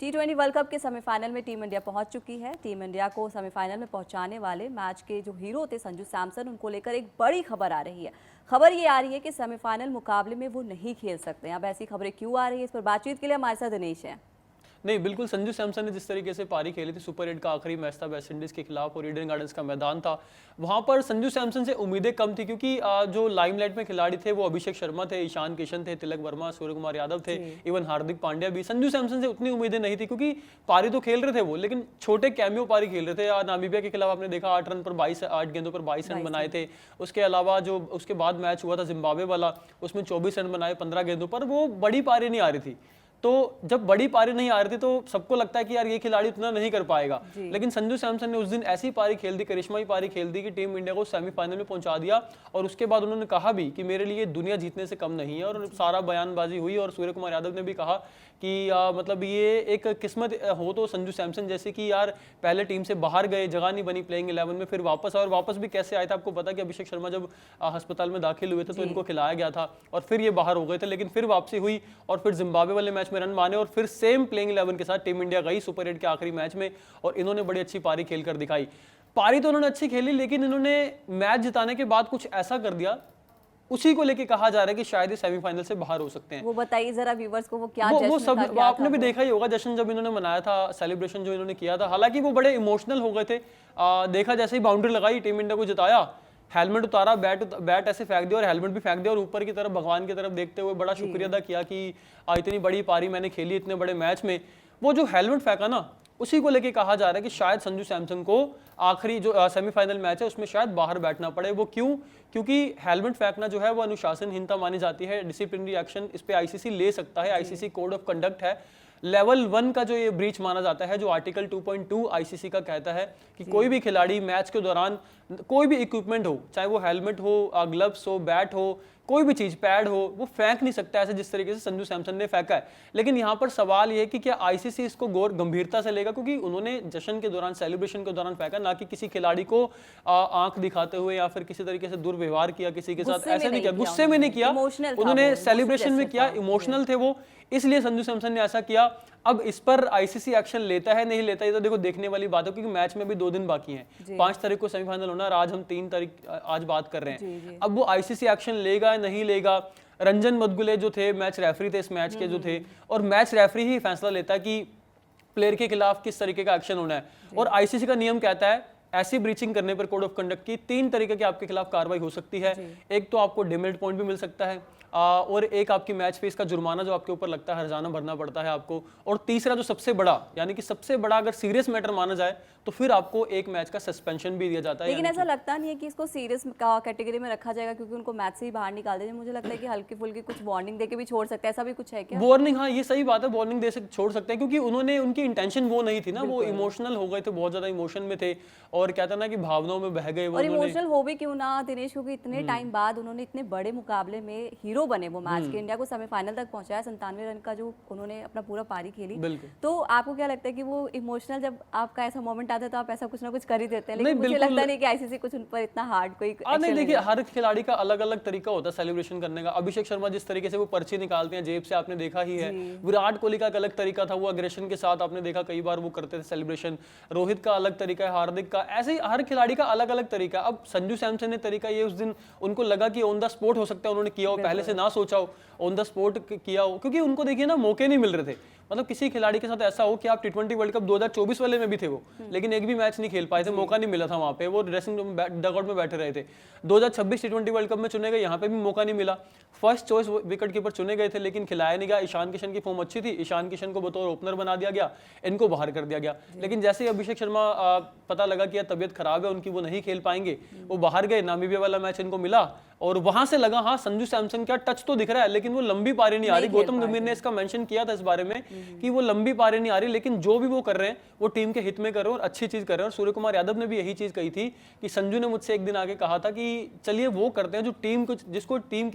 T20 world cup के semifinal में team India पहुंच चुकी है। टीम इंडिया को सेमीफाइनल में पहुंचाने वाले मैच के जो हीरो थे संजू सैमसन, उनको लेकर एक बड़ी खबर आ रही है। खबर ये आ रही है कि सेमीफाइनल मुकाबले में वो नहीं खेल सकते हैं। अब ऐसी खबरें क्यों आ रही है, इस पर बातचीत के लिए हमारे साथ दिनेश है। नहीं, बिल्कुल संजू सैमसन ने जिस तरीके से पारी खेली थी, सुपर 8 का आखिरी मैच था वेस्ट इंडीज के खिलाफ और ईडन गार्डन्स का मैदान था, वहां पर संजू सैमसन से उम्मीदें कम थी क्योंकि जो लाइमलाइट में खिलाड़ी थे वो अभिषेक शर्मा थे, ईशान किशन थे, तिलक वर्मा, सूर्य कुमार यादव थे, इवन हार्दिक पांड्या भी। संजू सैमसन से उतनी उम्मीदें नहीं थी क्योंकि पारी तो खेल रहे थे वो, लेकिन छोटे कैमियो पारी खेल रहे थे। नामीबिया के खिलाफ आपने देखा 8 गेंदों पर 22 रन बनाए थे। उसके अलावा जो उसके बाद मैच हुआ था जिम्बाब्वे वाला, उसमें 24 रन बनाए 15 गेंदों पर। वो बड़ी पारी नहीं आ रही थी, तो जब बड़ी पारी नहीं आ रही थी तो सबको लगता है कि यार ये खिलाड़ी उतना नहीं कर पाएगा, लेकिन संजू सैमसन ने उस दिन ऐसी पारी खेल दी, करिश्माई पारी खेल दी कि टीम इंडिया को सेमीफाइनल में पहुंचा दिया। और उसके बाद उन्होंने कहा भी कि मेरे लिए दुनिया जीतने से कम नहीं है, और सारा बयानबाजी हुई। और सूर्य कुमार यादव ने भी कहा कि मतलब ये एक किस्मत हो तो संजू सैमसन जैसे कि यार पहले टीम से बाहर गए, जगह नहीं बनी प्लेइंग 11 में, फिर वापस भी कैसे आए थे। आपको पता कि अभिषेक शर्मा जब अस्पताल में दाखिल हुए थे तो इनको खिलाया गया था और फिर ये बाहर हो गए थे, लेकिन फिर वापसी हुई और फिर जिम्बाब्वे वाले मैच में रन माने और फिर सेम प्लेइंग 11 के साथ टीम इंडिया गई सुपर 8 के आखिरी मैच में और इन्होंने बड़ी अच्छी पारी खेलकर दिखाई। पारी तो उन्होंने अच्छी खेली, लेकिन इन्होंने मैच जिताने के बाद कुछ ऐसा कर दिया, उसी को लेके कहा जा रहा है कि शायद ये सेमीफाइनल से बाहर हो सकते हैं। वो बताइए जरा व्यूअर्स को, वो क्या वो सब आपने भी देखा ही होगा, जश्न जब इन्होंने मनाया था, सेलिब्रेशन जो इन्होंने किया था। हालांकि वो बड़े इमोशनल हो गए थे। देखा जैसे ही बाउंड्री लगाई, टीम इंडिया को जिताया, हेलमेट उतारा, बैट ऐसे फेंक दिया और हेलमेट भी फेंक दिया और ऊपर की तरफ भगवान की तरफ देखते हुए बड़ा शुक्रिया अदा किया कि इतनी बड़ी पारी मैंने खेली इतने बड़े मैच में। वो जो हेलमेट फेंका ना, उसी को लेके कहा जा रहा है कि शायद संजू सैमसन को आखिरी जो सेमीफाइनल मैच है उसमें शायद बाहर बैठना पड़े। वो क्यों? क्योंकि हेलमेट फेंकना जो है वो अनुशासनहीनता मानी जाती है, डिसिप्लिनरी एक्शन इस पे आईसीसी ले सकता है। आईसीसी कोड ऑफ कंडक्ट है, लेवल 1 का जो ये ब्रीच माना जाता है, जो आर्टिकल 2.2 आईसीसी का कहता है कि कोई भी खिलाड़ी मैच के दौरान कोई भी इक्विपमेंट हो, चाहे वो हेलमेट हो, ग्लव्स हो, बैट हो, कोई भी चीज, पैड हो, वो फेंक नहीं सकता ऐसे जिस तरीके से संजू सैमसन ने फेंका है। लेकिन यहाँ पर सवाल ये है कि क्या आईसीसी इसको गौर गंभीरता से लेगा, क्योंकि उन्होंने जश्न के दौरान, सेलिब्रेशन के दौरान फेंका, ना कि किसी खिलाड़ी को आंख दिखाते हुए या फिर किसी तरीके से दुर्व्यवहार किया किसी के साथ, ऐसा नहीं किया, गुस्से में नहीं किया, उन्होंने सेलिब्रेशन में किया, इमोशनल थे वो, इसलिए संजू सैमसन ने ऐसा किया। अब इस पर आईसीसी एक्शन लेता है नहीं लेता, ये तो देखो देखने वाली बात है, क्योंकि मैच में भी 2 दिन बाकी हैं। 5 तारीख को सेमीफाइनल होना और आज हम 3 तारीख आज बात कर रहे हैं। अब वो आईसीसी एक्शन लेगा नहीं लेगा। रंजन मदगुले जो थे मैच रेफरी थे इस मैच के जो थे, और मैच रेफरी ही फैसला लेता है कि प्लेयर के खिलाफ किस तरीके का एक्शन होना है। और आईसीसी का नियम कहता है ऐसी ब्रीचिंग करने पर कोड ऑफ कंडक्ट की 3 तरीके की आपके खिलाफ कार्रवाई हो सकती है। एक तो आपको डिमेरिट पॉइंट भी मिल सकता है, और एक आपकी मैच फीस का जुर्माना जो आपके ऊपर लगता है, हर्जाना भरना पड़ता है आपको, और तीसरा जो सबसे बड़ा, यानी कि सबसे बड़ा अगर सीरियस मैटर माना जाए तो फिर आपको 1 मैच का सस्पेंशन भी दिया जाता है। लेकिन ऐसा लगता नहीं है कि इसको सीरियस कैटेगरी में रखा जाएगा, क्योंकि उनको मैच से ही बाहर निकाल देंगे। मुझे लगता है कि हल्की फुल्की कुछ वार्निंग देके भी छोड़ सकते हैं, ऐसा भी कुछ है क्या? वार्निंग, हाँ ये सही बात है, वार्निंग दे सकते, छोड़ सकते हैं, क्योंकि उन्होंने, उनकी इंटेंशन वो नहीं थी ना, वो इमोशनल हो गए थे, बहुत ज्यादा इमोशन में थे और कहता ना कि भावनाओं में बह गए वो। और इमोशनल हो भी क्यों ना दिनेश, क्योंकि इतने टाइम बाद उन्होंने इतने बड़े मुकाबले में हीरो बने वो मैच के, इंडिया को सेमीफाइनल तक पहुंचाया, 97 रन का जो उन्होंने अपना पूरा पारी खेली। तो आपको क्या लगता है कि वो इमोशनल, जब आपका ऐसा मोमेंट आता है तो आप ऐसा कुछ ना कुछ कर ही देते हैं, लेकिन मुझे लगता नहीं कि आईसीसी कुछ उन पर इतना हार्ड कोई नहीं, देखिए हर खिलाड़ी का अलग अलग तरीका होता है सेलिब्रेशन करने का। अभिषेक शर्मा जिस तरीके से वो पर्ची निकालते हैं जेब से, आपने देखा ही है। विराट कोहली का एक अलग तरीका था, वो अग्रेशन के साथ आपने देखा कई बार वो करते थे सेलिब्रेशन। रोहित का अलग तरीका है, हार्दिक का, ऐसे ही हर खिलाड़ी का अलग अलग तरीका। अब संजू सैमसन ने तरीका ये, उस दिन उनको लगा कि ऑन द स्पॉट हो सकता है, उन्होंने किया हो, पहले से ना सोचा हो, ऑन द स्पॉट किया हो, क्योंकि उनको देखिए ना मौके नहीं मिल रहे थे। मतलब किसी खिलाड़ी के साथ ऐसा हो कि आप T20 वर्ल्ड कप 2024 वाले में भी थे वो, लेकिन एक भी मैच नहीं खेल पाए थे, मौका नहीं मिला था वहां पे, वो ड्रेसिंग रूम डगआउट में बैठे रहे थे। 2026 T20 वर्ल्ड कप में चुने गए, यहाँ पे भी मौका नहीं मिला। फर्स्ट चॉइस विकेट कीपर चुने गए थे, लेकिन खिलाया नहीं गया। ईशान किशन की फॉर्म अच्छी थी, ईशान किशन को बतौर ओपनर बना दिया गया, इनको बाहर कर दिया गया। लेकिन जैसे ही अभिषेक शर्मा पता लगा कि तबियत खराब है उनकी, वो नहीं खेल पाएंगे, वो बाहर गए। नामीबिया वाला मैच इनको मिला और वहां से लगा हाँ संजू सैमसन का टच तो दिख रहा है, लेकिन वो लंबी पारी नहीं आ रही। गौतम गंभीर ने इसका मेंशन किया था इस बारे में कि वो लंबी पारी नहीं आ रही, लेकिन जो भी वो कर रहे हैं वो टीम के हित में कर रहे हैं और अच्छी चीज कर रहे हैं। और सूर्य कुमार यादव ने भी यही चीज कही थी कि संजू ने मुझसे एक दिन आके कहा था कि चलिए वो करते हैं जो टीम को, जिसको टीम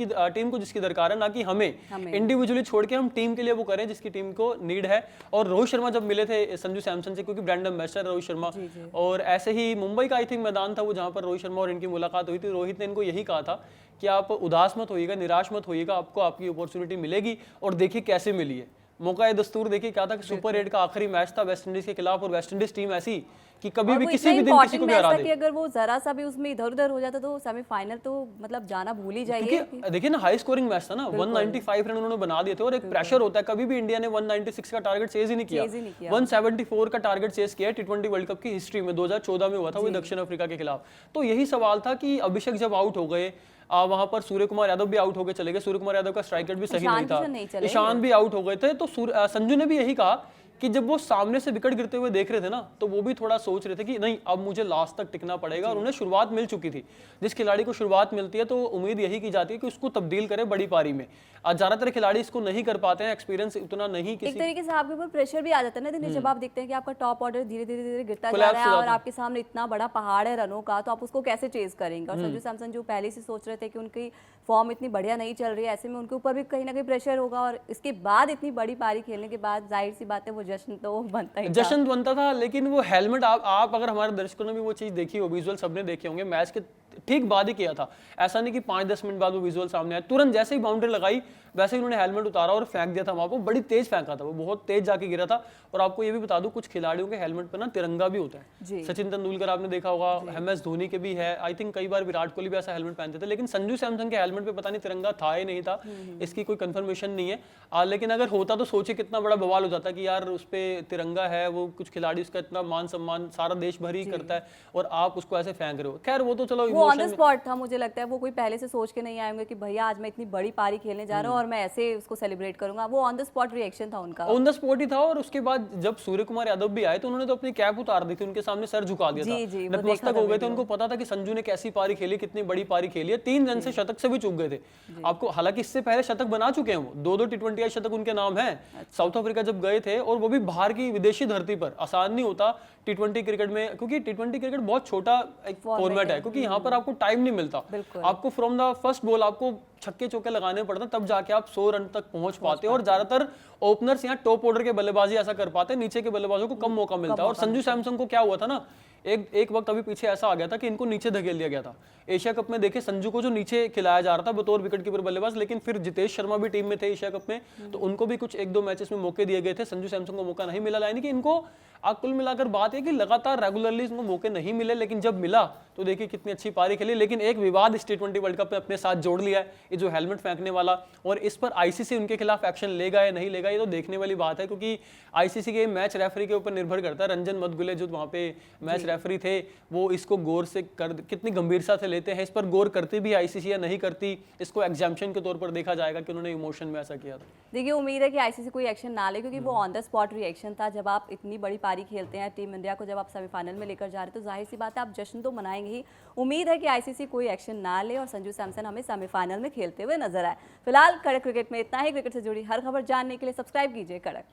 को जिसकी दरकार है, ना कि हमें इंडिविजुअली छोड़ के हम टीम के लिए वो करें जिसकी टीम को नीड है। और रोहित शर्मा जब मिले थे संजू सैमसन से, क्योंकि ब्रांड एम्बेसडर रोहित शर्मा, और ऐसे ही मुंबई का आई थिंक मैदान था वो जहां पर रोहित शर्मा और इनकी मुलाकात हुई थी, रोहित ने इनको यही कहा था कि आप उदास मत होइएगा, निराश मत होइएगा, आपको आपकी अपॉर्चुनिटी मिलेगी और देखिए कैसे मिली है। मौका दस्तूर देखिए क्या था कि सुपर 8 का आखिरी मैच था वेस्ट इंडीज के खिलाफ, और वेस्ट इंडीज टीम ऐसी कि कभी भी किसी भी दिन किसी को भी हरा दे। अगर वो जरा सा भी उसमें इधर-उधर हो जाता तो सेमीफाइनल तो मतलब जाना भूल ही जाइए। क्योंकि देखिए ना हाई स्कोरिंग मैच था ना, 195 रन उन्होंने बना दिए थे, और एक प्रेशर होता है, कभी भी इंडिया ने 196 का टारगेट चेज ही नहीं किया, 174 का टारगेट चेज किया T20 वर्ल्ड कप की हिस्ट्री में, 2014 में हुआ था वो दक्षिण अफ्रीका के खिलाफ। तो यही सवाल था कि अभिषेक जब आउट हो गए, वहां पर सूर्य कुमार यादव भी आउट होकर चले गए, सूर्य कुमार यादव का स्ट्राइक रेट भी सही नहीं था, ईशान भी आउट हो गए थे, तो संजू ने भी यही कहा कि जब वो सामने से विकेट गिरते हुए देख रहे थे ना, तो वो भी थोड़ा सोच रहे थे कि नहीं अब मुझे लास्ट तक टिकना पड़ेगा, और उन्हें शुरुआत मिल चुकी थी। जिस खिलाड़ी को शुरुआत मिलती है तो उम्मीद यही की जाती है कि उसको तब्दील करे बड़ी पारी में। ज्यादातर खिलाड़ी इसको नहीं कर पाते हैं, एक्सपीरियंस उतना नहीं किसी। एक तरीके से आपके ऊपर प्रेशर भी आ जाता है ना दिनेश, जब आप देखते हैं कि आपका टॉप ऑर्डर धीरे धीरे गिरता जा रहा है और आपके सामने इतना बड़ा पहाड़ है रनों का, तो आप उसको कैसे चेज करेंगे। और संजू सैमसन जो पहले से सोच रहे थे कि उनकी फॉर्म इतनी बढ़िया नहीं चल रही है, ऐसे में उनके ऊपर भी कहीं ना कहीं प्रेशर होगा, और इसके बाद इतनी बड़ी पारी खेलने के बाद जाहिर सी बात है वो जश्न बनता था। लेकिन वो हेलमेट आप अगर हमारे दर्शकों ने भी वो चीज देखी हो, विजुअल सबने देखे होंगे, मैच के ठीक बाद ही किया था, ऐसा नहीं कि 5-10 मिनट बाद वो विजुअल सामने आया, तुरंत जैसे ही बाउंड्री लगाई वैसे ही उन्होंने हेलमेट उतारा और फेंक दिया था वहां पर, बड़ी तेज फेंका था वो, बहुत तेज जाके गिरा था। और आपको ये भी बता दूं कुछ खिलाड़ियों के हेलमेट पर ना तिरंगा भी होता है, सचिन तेंदुलकर आपने देखा होगा, MS धोनी के भी है, आई थिंक कई बार विराट कोहली भी ऐसा हेलमेट पहनते थे, लेकिन संजू सैमसन के हेलमेट पे पता नहीं तिरंगा था ही नहीं था, इसकी कोई कंफर्मेशन नहीं है। लेकिन अगर होता तो सोचिए कितना बड़ा बवाल हो जाता कि यार उस पर तिरंगा है, वो कुछ खिलाड़ी उसका इतना मान सम्मान सारा देश भर ही करता है और आप उसको ऐसे फेंक रहे हो। खैर वो तो चलो वो ऑन द स्पॉट था, मुझे लगता है वो कोई पहले से सोच के नहीं आएंगे कि भैया आज मैं इतनी बड़ी पारी खेलने जा रहा हूँ और मैं ऐसे उसको सेलिब्रेट करूंगा। वो ऑन द स्पॉट रिएक्शन था उनका, ऑन द स्पॉट ही था। और उसके बाद जब सूर्य कुमार यादव भी आए तो उन्होंने तो अपनी कैप उतार दी थी, उनके सामने सर झुका दिया था, नतमस्तक हो गए थे। उनको पता था कि संजू ने कैसी पारी खेली, कितनी बड़ी पारी खेली है, 3 रन से शतक से भी चूक गए थे आपको। हालांकि इससे पहले शतक बना चुके हैं वो, 2-2 T20 शतक उनके नाम है। साउथ अफ्रीका जब गए थे, और वो भी बाहर की विदेशी धरती पर, आसान नहीं होता T20 क्रिकेट में, क्योंकि T20 क्रिकेट बहुत छोटा एक फॉर्मेट है, क्योंकि यहाँ पर आपको टाइम नहीं मिलता, आपको फ्रॉम द फर्स्ट बॉल आपको छक्के चौके लगाने पड़ते हैं, तब जाके आप 100 रन तक पहुंच पाते हैं। और ज्यादातर ओपनर्स यहाँ टॉप ऑर्डर के बल्लेबाजी ऐसा कर पाते हैं, नीचे के बल्लेबाजों को कम मौका मिलता है। और संजू सैमसन को क्या हुआ था ना, एक वक्त अभी पीछे ऐसा आ गया था कि इनको नीचे धकेल दिया गया था। एशिया कप में देखे संजू को जो नीचे खिलाया जा रहा था बतौर विकेट कीपर बल्लेबाज, लेकिन फिर जितेश शर्मा भी टीम में थे एशिया कप में, तो उनको भी कुछ 1-2 मैचेस में मौके दिए गए थे, संजू सैमसन को मौका नहीं मिला। यानी कि इनको कुल मिलाकर बात है कि लगातार रेगुलरली इसको मौके नहीं मिले, लेकिन जब मिला तो देखिए कितनी अच्छी पारी खेली। लेकिन एक विवाद इस T20 वर्ल्ड कप में अपने साथ जोड़ लिया है, ये जो हेलमेट फेंकने वाला, और इस पर ICC उनके खिलाफ एक्शन लेगा या नहीं लेगा ये तो देखने वाली बात है, क्योंकि ICC के मैच रेफरी के ऊपर निर्भर करता है। रंजन मदगुले जो वहाँ पे मैच रेफरी थे, वो इसको गौर से कितनी गंभीरता से लेते हैं, इस पर गौर करती भी ICC या नहीं करती, इसको एग्जाम्पशन के तौर पर देखा जाएगा कि उन्होंने इमोशन में ऐसा किया था। देखिए उम्मीद है कि ICC कोई एक्शन ना ले, क्योंकि वो ऑन द स्पॉट रिएक्शन था। जब आप इतनी बड़ी पारी खेलते हैं, टीम इंडिया को जब आप सेमीफाइनल में लेकर जा रहे हैं, तो जाहिर सी बात है आप जश्न तो मनाएंगे ही। उम्मीद है कि ICC कोई एक्शन ना ले और संजू सैमसन हमें सेमीफाइनल में खेलते हुए नजर आए। फिलहाल कड़क क्रिकेट में इतना ही। क्रिकेट से जुड़ी हर खबर जानने के लिए सब्सक्राइब कीजिए कड़क।